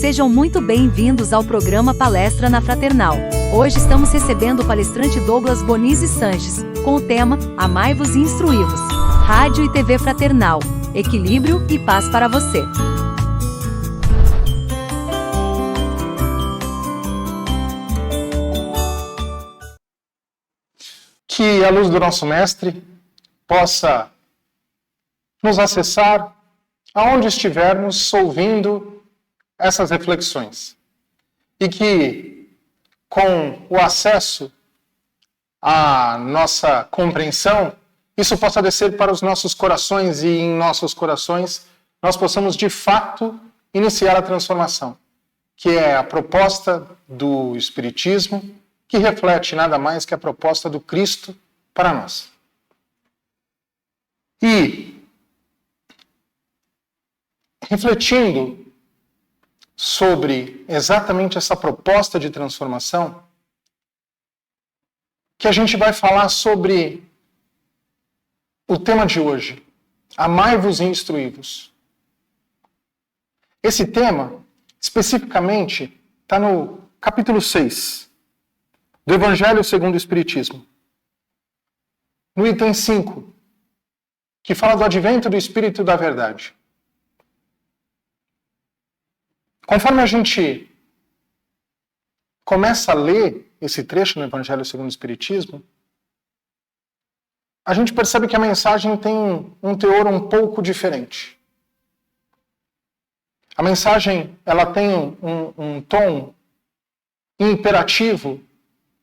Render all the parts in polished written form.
Sejam muito bem-vindos ao programa Palestra na Fraternal. Hoje estamos recebendo o palestrante Douglas Bonizzi Sanches, com o tema Amai-vos e Instruí-vos. Rádio e TV Fraternal. Equilíbrio e paz para você. Que a luz do nosso Mestre possa nos acessar aonde estivermos ouvindo essas reflexões. E que, com o acesso à nossa compreensão, isso possa descer para os nossos corações e em nossos corações nós possamos, de fato, iniciar a transformação, que é a proposta do Espiritismo, que reflete nada mais que a proposta do Cristo para nós. E, refletindo sobre exatamente essa proposta de transformação, que a gente vai falar sobre o tema de hoje, Amai-vos e Instruí-vos. Esse tema, especificamente, está no capítulo 6 do Evangelho segundo o Espiritismo. No item 5, que fala do advento do Espírito da Verdade. Conforme a gente começa a ler esse trecho no Evangelho segundo o Espiritismo, a gente percebe que a mensagem tem um teor um pouco diferente. A mensagem ela tem um tom imperativo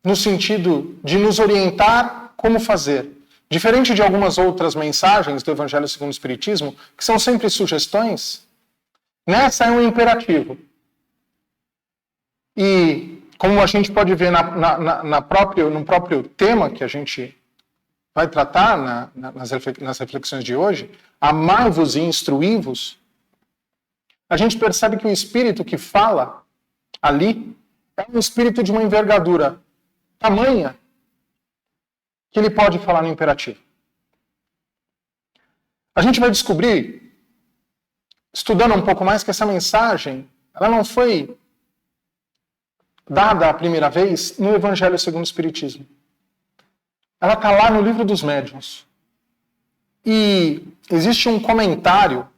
no sentido de nos orientar como fazer. Diferente de algumas outras mensagens do Evangelho segundo o Espiritismo, que são sempre sugestões, nessa é um imperativo. E, como a gente pode ver no próprio tema que a gente vai tratar nas reflexões de hoje, amai-vos e instruí-vos, a gente percebe que o Espírito que fala ali é um Espírito de uma envergadura tamanha que ele pode falar no imperativo. A gente vai descobrir, estudando um pouco mais, que essa mensagem ela não foi dada a primeira vez no Evangelho segundo o Espiritismo. Ela está lá no Livro dos Médiuns. E existe um comentário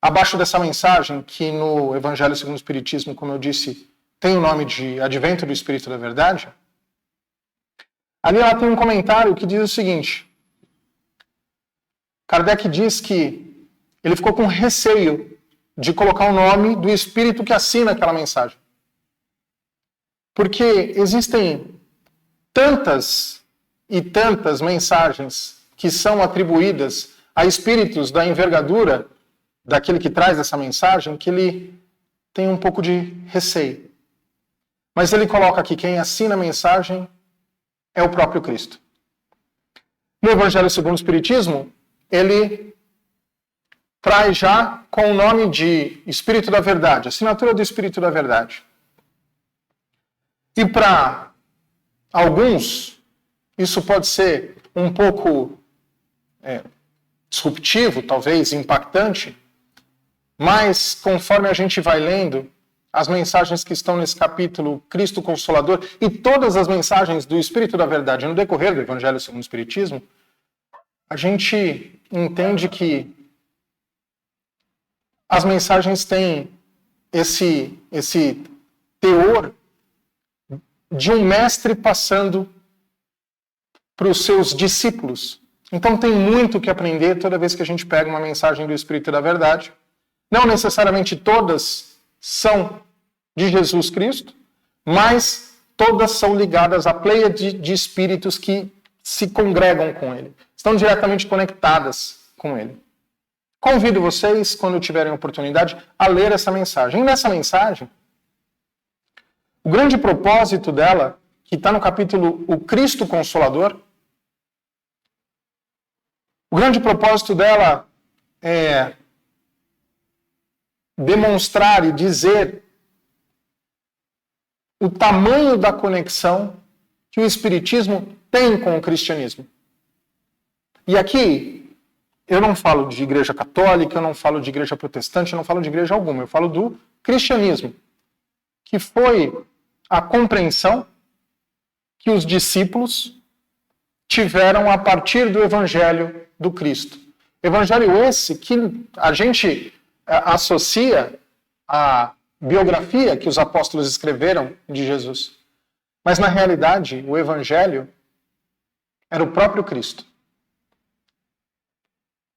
abaixo dessa mensagem, que no Evangelho segundo o Espiritismo, como eu disse, tem o nome de Advento do Espírito da Verdade. Ali ela tem um comentário que diz o seguinte: Kardec diz que ele ficou com receio de colocar o nome do Espírito que assina aquela mensagem. Porque existem tantas e tantas mensagens que são atribuídas a espíritos da envergadura daquele que traz essa mensagem, que ele tem um pouco de receio. Mas ele coloca aqui, quem assina a mensagem é o próprio Cristo. No Evangelho segundo o Espiritismo, ele traz já com o nome de Espírito da Verdade, assinatura do Espírito da Verdade. E para alguns, isso pode ser um pouco disruptivo, talvez impactante, mas conforme a gente vai lendo as mensagens que estão nesse capítulo, Cristo Consolador, e todas as mensagens do Espírito da Verdade no decorrer do Evangelho segundo o Espiritismo, a gente entende que as mensagens têm esse teor de um mestre passando para os seus discípulos. Então tem muito que aprender toda vez que a gente pega uma mensagem do Espírito da Verdade. Não necessariamente todas são de Jesus Cristo, mas todas são ligadas à pleia de espíritos que se congregam com ele. Estão diretamente conectadas com ele. Convido vocês, quando tiverem oportunidade, a ler essa mensagem. E nessa mensagem, o grande propósito dela, que está no capítulo O Cristo Consolador, o grande propósito dela é demonstrar e dizer o tamanho da conexão que o Espiritismo tem com o cristianismo. E aqui, eu não falo de igreja católica, eu não falo de igreja protestante, eu não falo de igreja alguma, eu falo do cristianismo, que foi a compreensão que os discípulos tiveram a partir do Evangelho do Cristo. Evangelho esse que a gente associa à biografia que os apóstolos escreveram de Jesus. Mas, na realidade, o Evangelho era o próprio Cristo.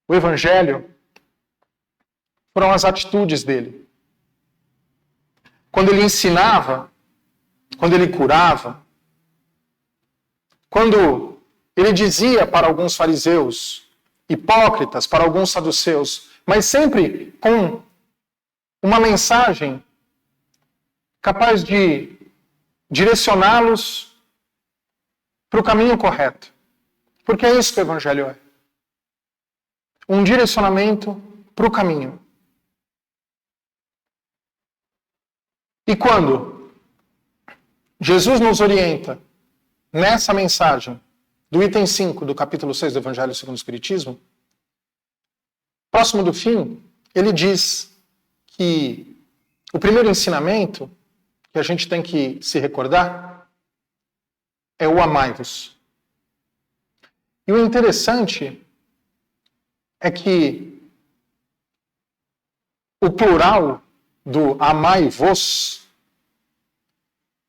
O Evangelho foram as atitudes dele. Quando ele ensinava, quando ele curava, quando ele dizia para alguns fariseus, hipócritas, para alguns saduceus, mas sempre com uma mensagem capaz de direcioná-los para o caminho correto. Porque é isso que o Evangelho é. Um direcionamento para o caminho. E quando Jesus nos orienta nessa mensagem do item 5 do capítulo 6 do Evangelho segundo o Espiritismo, próximo do fim, ele diz que o primeiro ensinamento que a gente tem que se recordar é o amai-vos. E o interessante é que o plural do amai-vos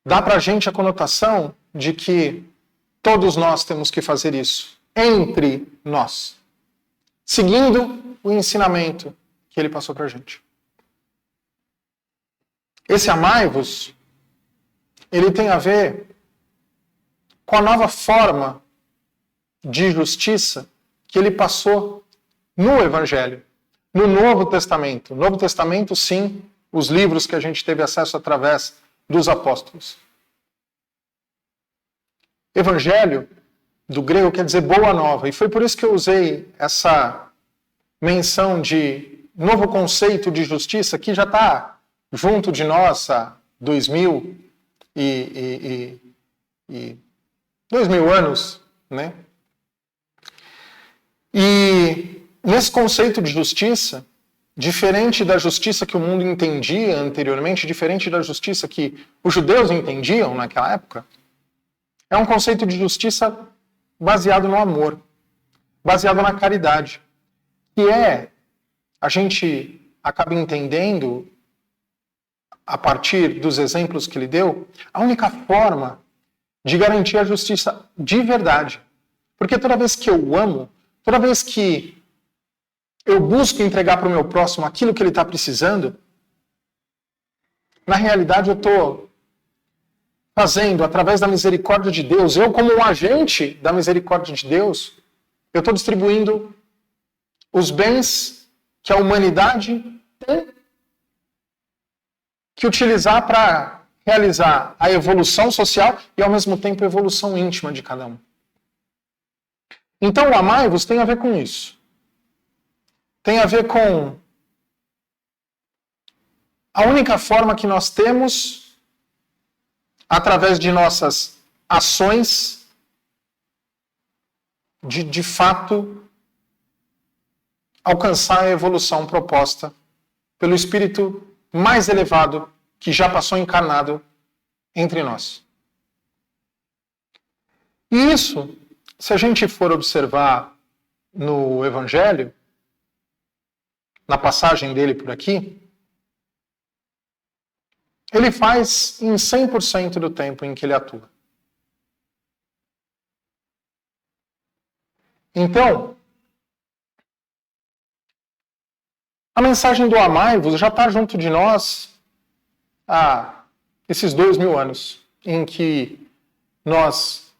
dá pra gente a conotação de que todos nós temos que fazer isso, entre nós, seguindo o ensinamento que ele passou pra gente. Esse amai-vos, ele tem a ver com a nova forma de justiça que ele passou no Evangelho, no Novo Testamento. No Novo Testamento, sim, os livros que a gente teve acesso através dos apóstolos. Evangelho, do grego, quer dizer boa nova. E foi por isso que eu usei essa menção de novo conceito de justiça que já está junto de nós há 2000 anos, né? E nesse conceito de justiça, diferente da justiça que o mundo entendia anteriormente, diferente da justiça que os judeus entendiam naquela época, é um conceito de justiça baseado no amor, baseado na caridade, que a gente acaba entendendo, a partir dos exemplos que ele deu, a única forma de garantir a justiça de verdade. Porque toda vez que eu amo, toda vez que eu busco entregar para o meu próximo aquilo que ele está precisando, na realidade eu estou fazendo, através da misericórdia de Deus, eu como um agente da misericórdia de Deus, eu estou distribuindo os bens que a humanidade tem que utilizar para realizar a evolução social e, ao mesmo tempo, a evolução íntima de cada um. Então, o amai-vos tem a ver com isso. Tem a ver com a única forma que nós temos, através de nossas ações, de fato, alcançar a evolução proposta pelo Espírito mais elevado que já passou encarnado entre nós. E isso, se a gente for observar no Evangelho, na passagem dele por aqui, ele faz em 100% do tempo em que ele atua. Então, a mensagem do amai-vos já está junto de nós há esses 2000 anos, em que nós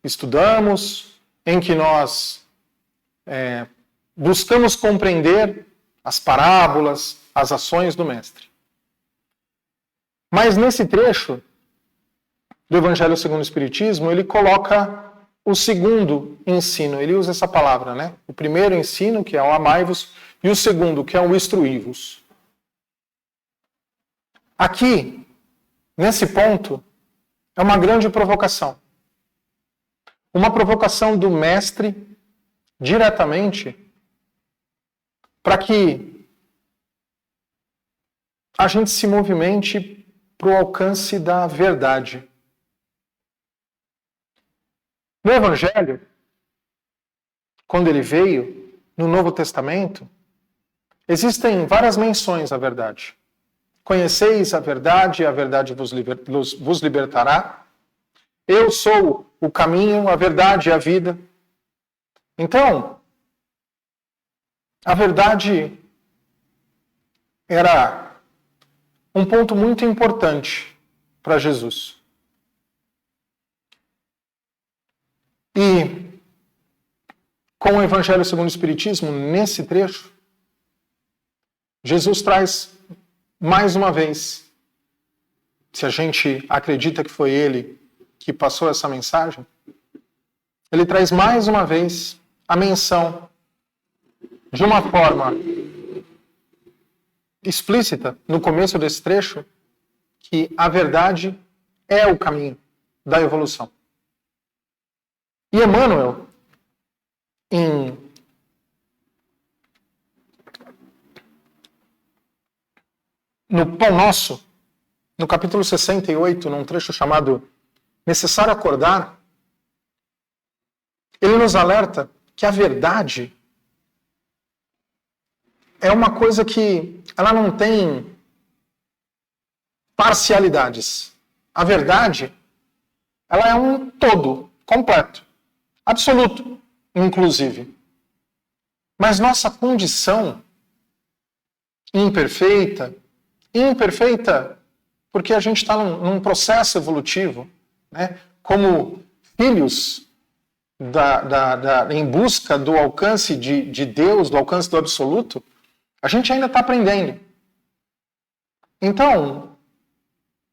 estudamos, em que nós buscamos compreender as parábolas, as ações do Mestre. Mas nesse trecho do Evangelho segundo o Espiritismo, ele coloca o segundo ensino, ele usa essa palavra, né? O primeiro ensino, que é o amai-vos, e o segundo, que é o instruí-vos. Aqui, nesse ponto, é uma grande provocação. Uma provocação do Mestre, diretamente, para que a gente se movimente para o alcance da verdade. No Evangelho, quando ele veio, no Novo Testamento, existem várias menções à verdade. Conheceis a verdade vos libertará. Eu sou o caminho, a verdade e a vida. Então, a verdade era um ponto muito importante para Jesus. E com o Evangelho segundo o Espiritismo, nesse trecho, Jesus traz mais uma vez, se a gente acredita que foi ele que passou essa mensagem, ele traz mais uma vez a menção de uma forma explícita, no começo desse trecho, que a verdade é o caminho da evolução. E Emmanuel, no Pão Nosso, no capítulo 68, num trecho chamado Necessário Acordar, ele nos alerta que a verdade é uma coisa que ela não tem parcialidades. A verdade, ela é um todo, completo, absoluto, inclusive. Mas nossa condição imperfeita porque a gente está num processo evolutivo, né? Como filhos em busca do alcance de Deus, do alcance do absoluto, a gente ainda está aprendendo. Então,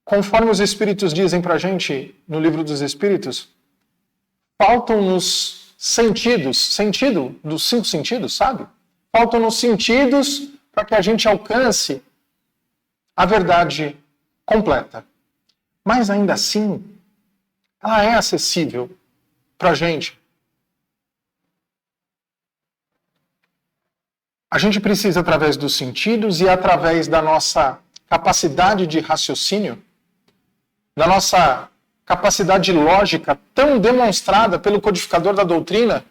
conforme os Espíritos dizem para a gente no Livro dos Espíritos, faltam-nos sentido dos 5 sentidos, sabe? Faltam-nos sentidos para que a gente alcance a verdade completa. Mas ainda assim, ela é acessível para a gente. A gente precisa, através dos sentidos e através da nossa capacidade de raciocínio, da nossa capacidade lógica tão demonstrada pelo codificador da doutrina,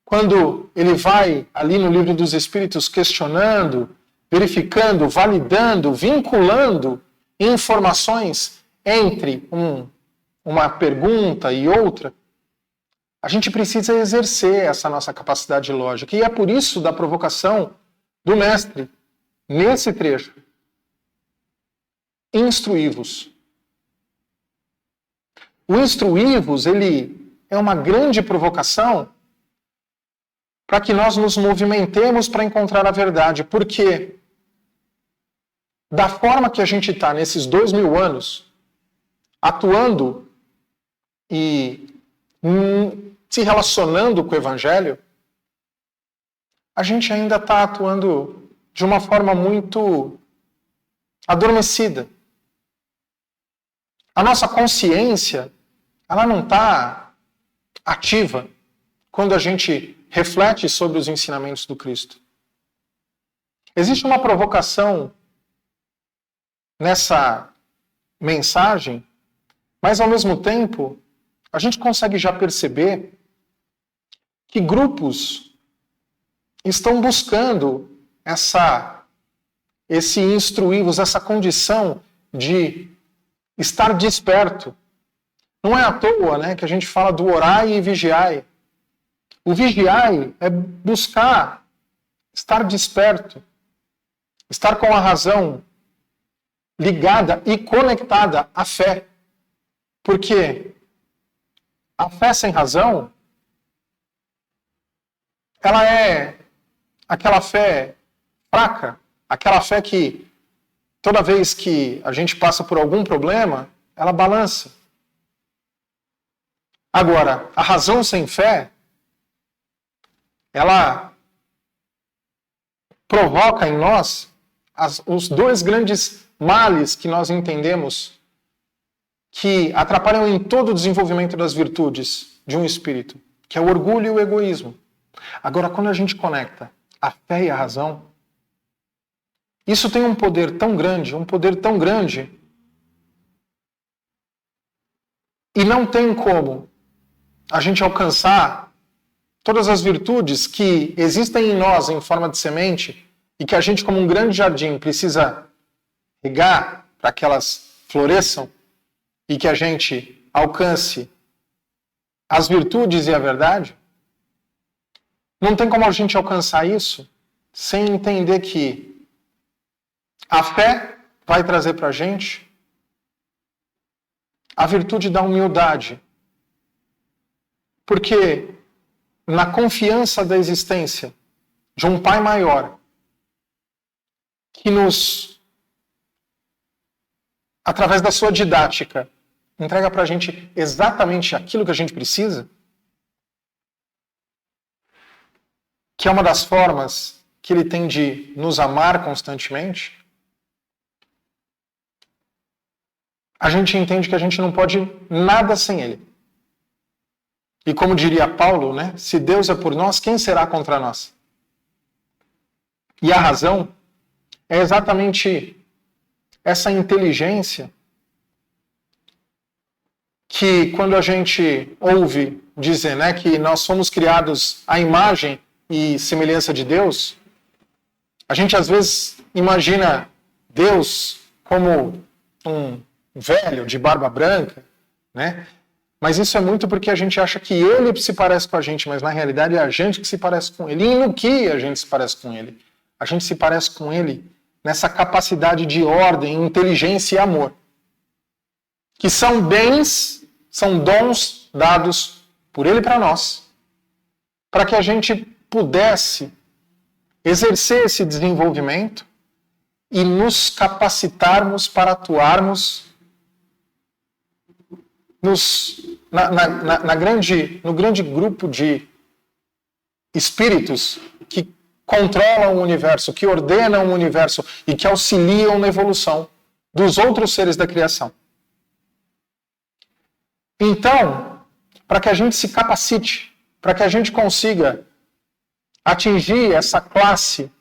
quando ele vai ali no Livro dos Espíritos questionando, verificando, validando, vinculando informações entre uma pergunta e outra, a gente precisa exercer essa nossa capacidade lógica. E é por isso da provocação do mestre, nesse trecho. Instruí-vos. O instruí-vos, ele é uma grande provocação para que nós nos movimentemos para encontrar a verdade. Porque da forma que a gente está nesses 2000 anos, atuando e se relacionando com o Evangelho, a gente ainda está atuando de uma forma muito adormecida. A nossa consciência, ela não está ativa quando a gente reflete sobre os ensinamentos do Cristo. Existe uma provocação nessa mensagem, mas ao mesmo tempo, a gente consegue já perceber que grupos estão buscando esse instruí-vos, essa condição de estar desperto. Não é à toa, né, que a gente fala do orai e vigiai. O vigiai é buscar estar desperto, estar com a razão ligada e conectada à fé. Porque a fé sem razão, ela é aquela fé fraca, aquela fé que toda vez que a gente passa por algum problema, ela balança. Agora, a razão sem fé, ela provoca em nós os 2 grandes males que nós entendemos que atrapalham em todo o desenvolvimento das virtudes de um espírito, que é o orgulho e o egoísmo. Agora, quando a gente conecta a fé e a razão, Isso tem um poder tão grande, e não tem como a gente alcançar todas as virtudes que existem em nós em forma de semente e que a gente, como um grande jardim, precisa regar para que elas floresçam e que a gente alcance as virtudes e a verdade. Não tem como a gente alcançar isso sem entender que a fé vai trazer para a gente a virtude da humildade. Porque na confiança da existência de um Pai maior, que nos, através da sua didática, entrega para a gente exatamente aquilo que a gente precisa, que é uma das formas que ele tem de nos amar constantemente, a gente entende que a gente não pode nada sem ele. E como diria Paulo, né? Se Deus é por nós, quem será contra nós? E a razão é exatamente essa inteligência que, quando a gente ouve dizer, né, que nós fomos criados à imagem e semelhança de Deus, a gente às vezes imagina Deus como um velho de barba branca, né? Mas isso é muito porque a gente acha que ele se parece com a gente, mas na realidade é a gente que se parece com ele. E no que a gente se parece com ele? A gente se parece com ele nessa capacidade de ordem, inteligência e amor, que são bens, são dons dados por ele para nós, para que a gente pudesse exercer esse desenvolvimento e nos capacitarmos para atuarmos no grande grupo de espíritos que controlam o universo, que ordenam o universo e que auxiliam na evolução dos outros seres da criação. Então, para que a gente se capacite, para que a gente consiga atingir essa classe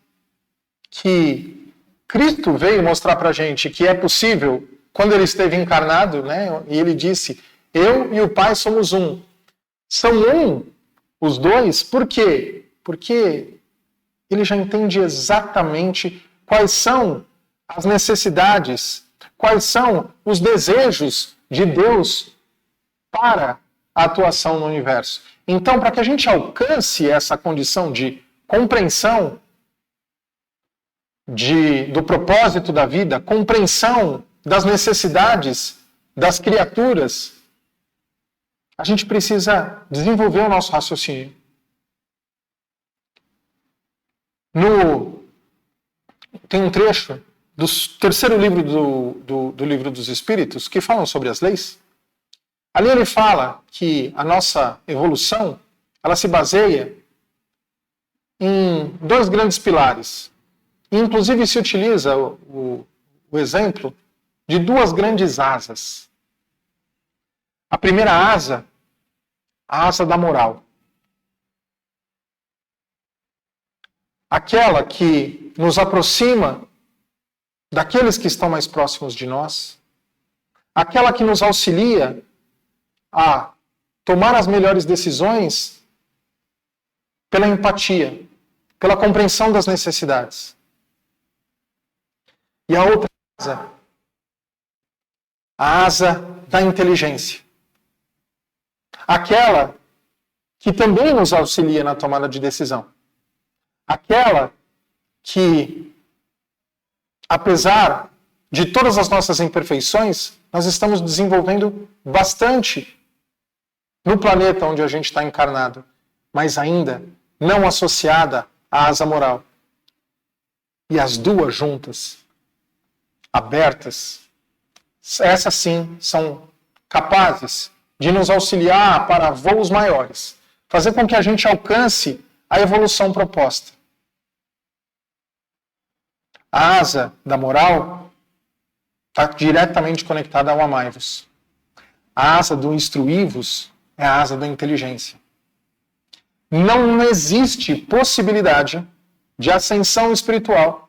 que Cristo veio mostrar para a gente que é possível quando ele esteve encarnado, né? E ele disse: eu e o Pai somos um. São um, os dois, por quê? Porque ele já entende exatamente quais são as necessidades, quais são os desejos de Deus para a atuação no universo. Então, para que a gente alcance essa condição de compreensão do propósito da vida, compreensão das necessidades das criaturas, a gente precisa desenvolver o nosso raciocínio. Tem um trecho do terceiro livro do Livro dos Espíritos que falam sobre as leis. Ali ele fala que a nossa evolução, ela se baseia em dois grandes pilares. E, inclusive, se utiliza o exemplo de duas grandes asas. A primeira asa, a asa da moral. Aquela que nos aproxima daqueles que estão mais próximos de nós. Aquela que nos auxilia a tomar as melhores decisões pela empatia, pela compreensão das necessidades. E a outra asa, a asa da inteligência. Aquela que também nos auxilia na tomada de decisão. Aquela que, apesar de todas as nossas imperfeições, nós estamos desenvolvendo bastante no planeta onde a gente está encarnado, mas ainda não associada à asa moral. E as duas juntas, abertas, essas sim são capazes de nos auxiliar para voos maiores, fazer com que a gente alcance a evolução proposta. A asa da moral está diretamente conectada ao amai-vos. A asa do instruí-vos é a asa da inteligência. Não existe possibilidade de ascensão espiritual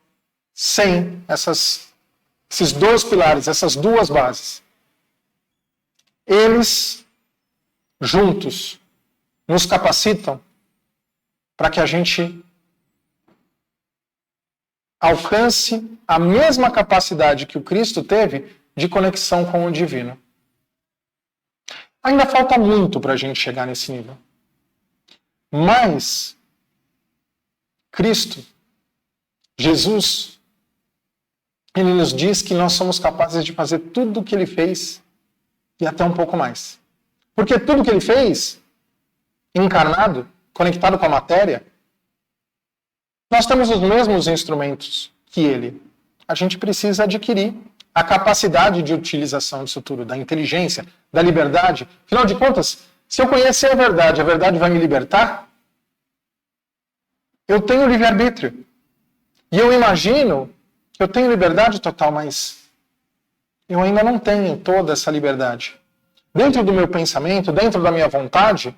sem esses dois pilares, essas duas bases. Eles, juntos, nos capacitam para que a gente alcance a mesma capacidade que o Cristo teve de conexão com o divino. Ainda falta muito para a gente chegar nesse nível. Mas Cristo, Jesus, Ele nos diz que nós somos capazes de fazer tudo o que Ele fez e até um pouco mais. Porque tudo que Ele fez, encarnado, conectado com a matéria, nós temos os mesmos instrumentos que Ele. A gente precisa adquirir a capacidade de utilização disso tudo, da inteligência, da liberdade. Afinal de contas, se eu conhecer a verdade vai me libertar? Eu tenho livre-arbítrio. E eu imagino que eu tenho liberdade total, mas eu ainda não tenho toda essa liberdade. Dentro do meu pensamento, dentro da minha vontade,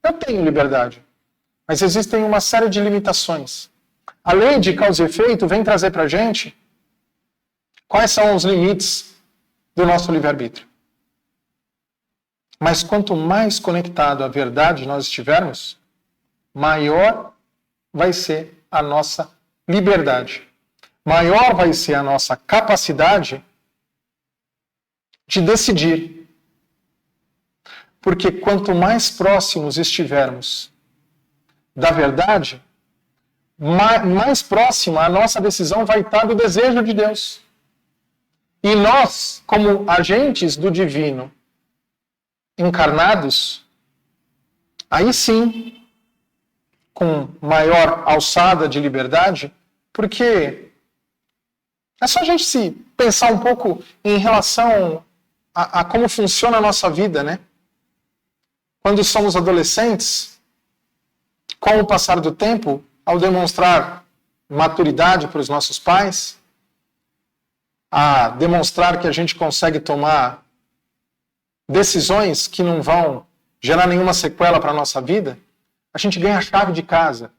eu tenho liberdade. Mas existem uma série de limitações. A lei de causa e efeito vem trazer para a gente quais são os limites do nosso livre-arbítrio. Mas quanto mais conectado à verdade nós estivermos, maior vai ser a nossa liberdade. Maior vai ser a nossa capacidade de decidir. Porque quanto mais próximos estivermos da verdade, mais próxima a nossa decisão vai estar do desejo de Deus. E nós, como agentes do divino, encarnados, aí sim, com maior alçada de liberdade, porque é só a gente se pensar um pouco em relação a como funciona a nossa vida, né? Quando somos adolescentes, com o passar do tempo, ao demonstrar maturidade para os nossos pais, a demonstrar que a gente consegue tomar decisões que não vão gerar nenhuma sequela para a nossa vida, a gente ganha a chave de casa.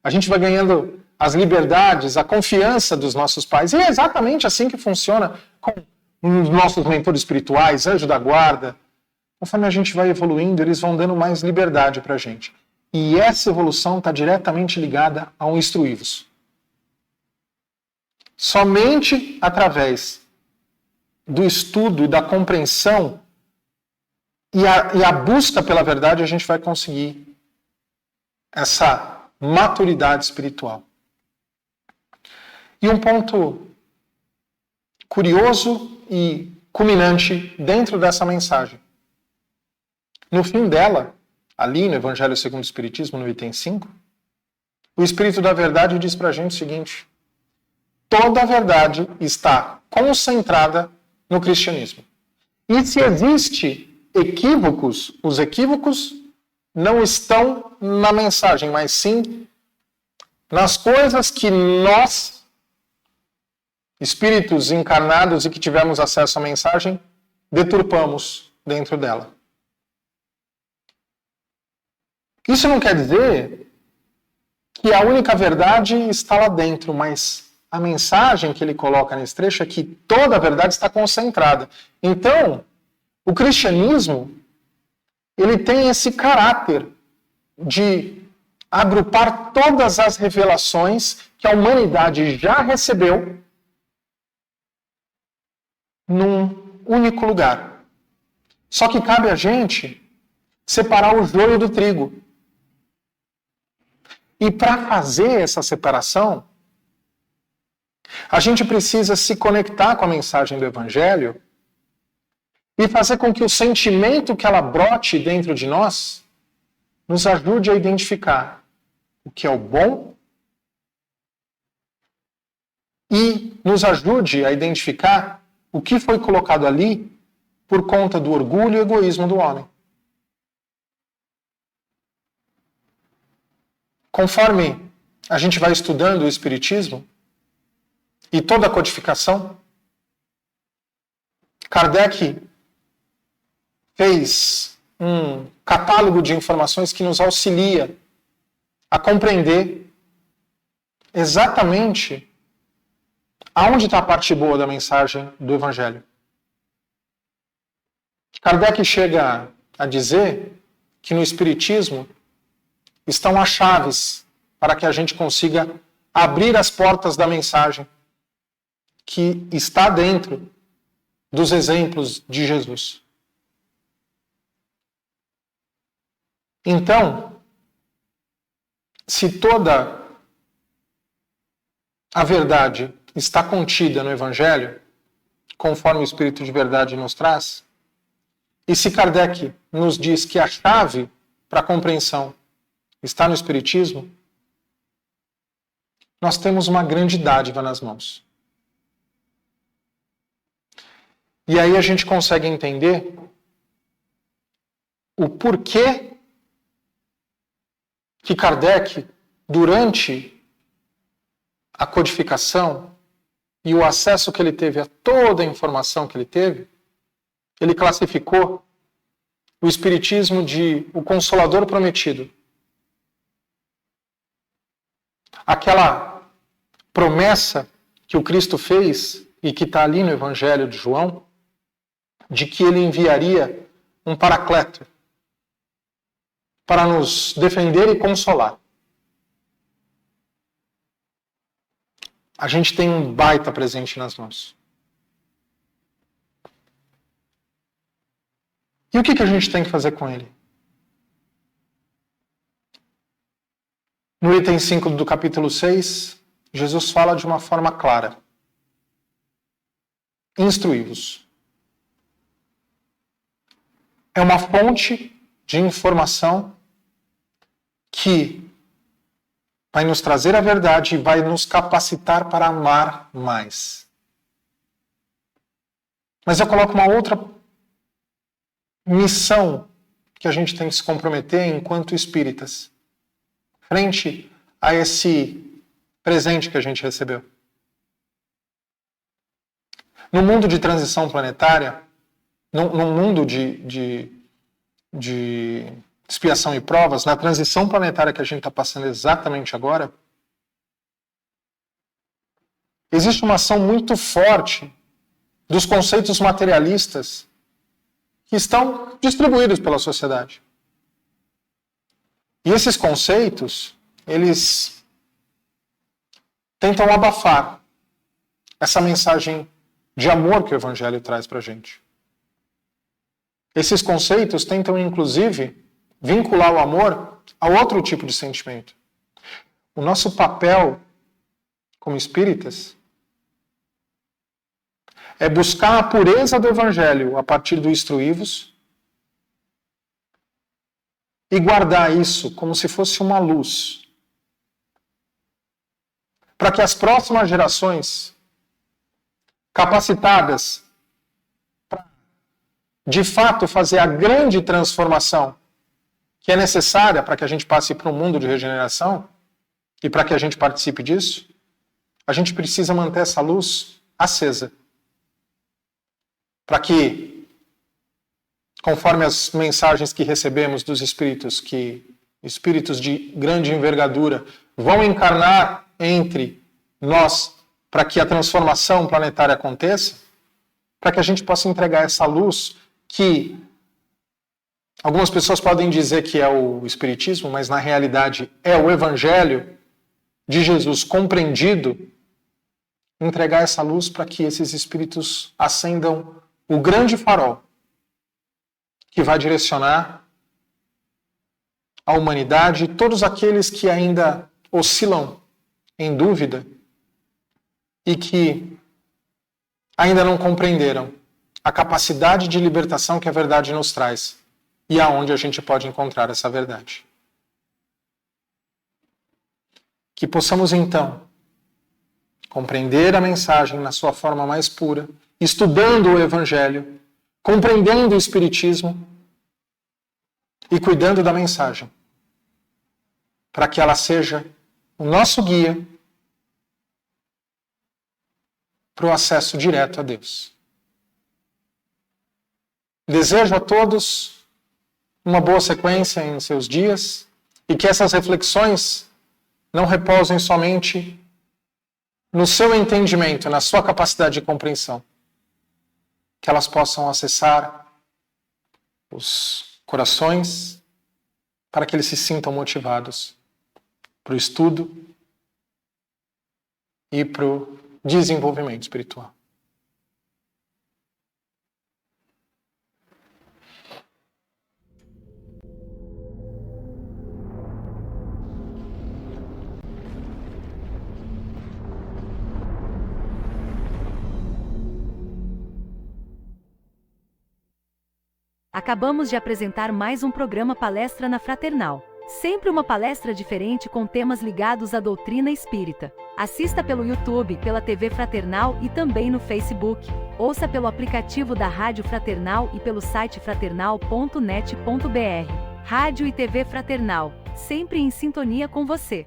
A gente vai ganhando as liberdades, a confiança dos nossos pais. E é exatamente assim que funciona com os nossos mentores espirituais, anjo da guarda. Conforme a gente vai evoluindo, eles vão dando mais liberdade para a gente. E essa evolução está diretamente ligada ao instruí-vos. Somente através do estudo e da compreensão e a busca pela verdade a gente vai conseguir essa maturidade espiritual. E um ponto curioso e culminante dentro dessa mensagem. No fim dela, ali no Evangelho segundo o Espiritismo, no item 5, o Espírito da Verdade diz pra gente o seguinte: toda a verdade está concentrada no cristianismo. E se existe equívocos, os equívocos não estão na mensagem, mas sim nas coisas que nós, espíritos encarnados e que tivemos acesso à mensagem, deturpamos dentro dela. Isso não quer dizer que a única verdade está lá dentro, mas a mensagem que ele coloca nesse trecho é que toda a verdade está concentrada. Então, o cristianismo, ele tem esse caráter de agrupar todas as revelações que a humanidade já recebeu num único lugar. Só que cabe a gente separar o joio do trigo. E para fazer essa separação, a gente precisa se conectar com a mensagem do Evangelho e fazer com que o sentimento que ela brote dentro de nós nos ajude a identificar o que é o bom e nos ajude a identificar o que foi colocado ali por conta do orgulho e egoísmo do homem. Conforme a gente vai estudando o Espiritismo e toda a codificação, Kardec fez um catálogo de informações que nos auxilia a compreender exatamente Aonde está a parte boa da mensagem do Evangelho? Kardec chega a dizer que no Espiritismo estão as chaves para que a gente consiga abrir as portas da mensagem que está dentro dos exemplos de Jesus. Então, se toda a verdade está contida no Evangelho, conforme o Espírito de Verdade nos traz, e se Kardec nos diz que a chave para a compreensão está no Espiritismo, nós temos uma grande dádiva nas mãos. E aí a gente consegue entender o porquê que Kardec, durante a codificação e o acesso que ele teve a toda a informação que ele teve, ele classificou o Espiritismo de o Consolador Prometido. Aquela promessa que o Cristo fez e que está ali no Evangelho de João, de que ele enviaria um Paracleto para nos defender e consolar. A gente tem um baita presente nas mãos. E o que a gente tem que fazer com ele? No item 5 do capítulo 6, Jesus fala de uma forma clara. Instruí-vos. É uma fonte de informação que vai nos trazer a verdade e vai nos capacitar para amar mais. Mas eu coloco uma outra missão que a gente tem que se comprometer enquanto espíritas, frente a esse presente que a gente recebeu. No mundo de transição planetária, no mundo de expiação e provas, na transição planetária que a gente está passando exatamente agora, existe uma ação muito forte dos conceitos materialistas que estão distribuídos pela sociedade. E esses conceitos, eles tentam abafar essa mensagem de amor que o Evangelho traz para a gente. Esses conceitos tentam, inclusive, vincular o amor a outro tipo de sentimento. O nosso papel como espíritas é buscar a pureza do Evangelho a partir do instruí-vos e guardar isso como se fosse uma luz, para que as próximas gerações, capacitadas para, de fato, fazer a grande transformação que é necessária para que a gente passe para um mundo de regeneração e para que a gente participe disso, a gente precisa manter essa luz acesa. Para que, conforme as mensagens que recebemos dos espíritos, que espíritos de grande envergadura vão encarnar entre nós para que a transformação planetária aconteça, para que a gente possa entregar essa luz que algumas pessoas podem dizer que é o Espiritismo, mas na realidade é o Evangelho de Jesus compreendido, entregar essa luz para que esses espíritos acendam o grande farol que vai direcionar a humanidade e todos aqueles que ainda oscilam em dúvida e que ainda não compreenderam a capacidade de libertação que a verdade nos traz e aonde a gente pode encontrar essa verdade. Que possamos então compreender a mensagem na sua forma mais pura, estudando o Evangelho, compreendendo o Espiritismo e cuidando da mensagem, para que ela seja o nosso guia para o acesso direto a Deus. Desejo a todos uma boa sequência em seus dias e que essas reflexões não repousem somente no seu entendimento, na sua capacidade de compreensão. Que elas possam acessar os corações para que eles se sintam motivados para o estudo e para o desenvolvimento espiritual. Acabamos de apresentar mais um programa Palestra na Fraternal. Sempre uma palestra diferente com temas ligados à doutrina espírita. Assista pelo YouTube, pela TV Fraternal e também no Facebook. Ouça pelo aplicativo da Rádio Fraternal e pelo site fraternal.net.br. Rádio e TV Fraternal, sempre em sintonia com você.